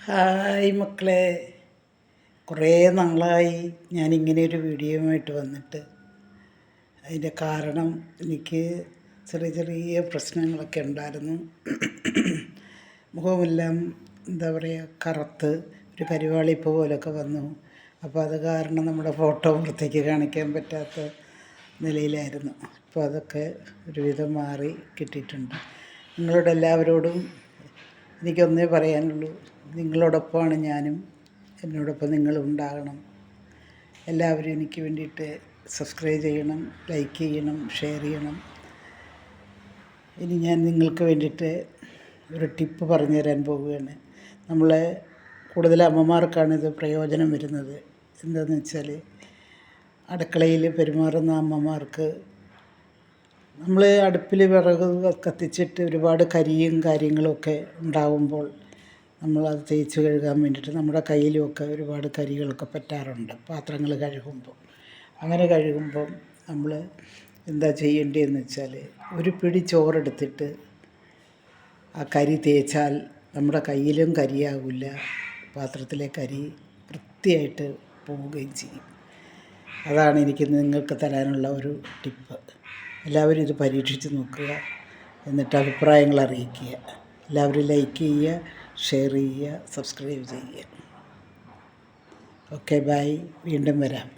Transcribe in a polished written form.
Hi മക്കളെ, കുറേ നാളായി ഞാനിങ്ങനെ ഒരു വീഡിയോയുമായിട്ട് വന്നിട്ട്. അതിൻ്റെ കാരണം എനിക്ക് ചെറിയ ചെറിയ പ്രശ്നങ്ങളൊക്കെ ഉണ്ടായിരുന്നു. മുഖമെല്ലാം എന്താ പറയുക, കറുത്ത് ഒരു കരിവാളിപ്പ് പോലൊക്കെ വന്നു. അപ്പോൾ അത് കാരണം നമ്മുടെ ഫോട്ടോ പുറത്തേക്ക് കാണിക്കാൻ പറ്റാത്ത നിലയിലായിരുന്നു. ഇപ്പോൾ അതൊക്കെ ഒരുവിധം മാറി കിട്ടിയിട്ടുണ്ട്. നിങ്ങളോട് എല്ലാവരോടും എനിക്കൊന്നേ പറയാനുള്ളൂ, നിങ്ങളോടൊപ്പമാണ് ഞാനും, എന്നോടൊപ്പം നിങ്ങളും ഉണ്ടാകണം. എല്ലാവരും എനിക്ക് വേണ്ടിയിട്ട് സബ്സ്ക്രൈബ് ചെയ്യണം, ലൈക്ക് ചെയ്യണം, ഷെയർ ചെയ്യണം. ഇനി ഞാൻ നിങ്ങൾക്ക് വേണ്ടിയിട്ട് ഒരു ടിപ്പ് പറഞ്ഞു തരാൻ പോവുകയാണ്. നമ്മളെ കൂടുതൽ അമ്മമാർക്കാണിത് പ്രയോജനം വരുന്നത്. എന്താണെന്ന് വെച്ചാൽ, അടുക്കളയിൽ പെരുമാറുന്ന അമ്മമാർക്ക് നമ്മൾ അടുപ്പിൽ വിറക് കത്തിച്ചിട്ട് ഒരുപാട് കരിയും കാര്യങ്ങളൊക്കെ ഉണ്ടാകുമ്പോൾ നമ്മളത് തേച്ച് കഴുകാൻ വേണ്ടിയിട്ട് നമ്മുടെ കയ്യിലുമൊക്കെ ഒരുപാട് കരികളൊക്കെ പറ്റാറുണ്ട് പാത്രങ്ങൾ കഴുകുമ്പോൾ. അങ്ങനെ കഴുകുമ്പം നമ്മൾ എന്താ ചെയ്യേണ്ടതെന്ന് വെച്ചാൽ, ഒരു പിടി ചോറെടുത്തിട്ട് ആ കരി തേച്ചാൽ നമ്മുടെ കയ്യിലും കരിയാകില്ല, പാത്രത്തിലെ കരി വൃത്തിയായിട്ട് പോവുകയും ചെയ്യും. അതാണ് എനിക്ക് നിങ്ങൾക്ക് തരാനുള്ള ഒരു ടിപ്പ്. എല്ലാവരും ഇത് പരീക്ഷിച്ച് നോക്കുക, എന്നിട്ട് അഭിപ്രായങ്ങൾ അറിയിക്കുക. എല്ലാവരും ലൈക്ക് ചെയ്യുക, ഷെയർ ചെയ്യുക, സബ്സ്ക്രൈബ് ചെയ്യുക. Okay, bye. വീണ്ടും വരാം.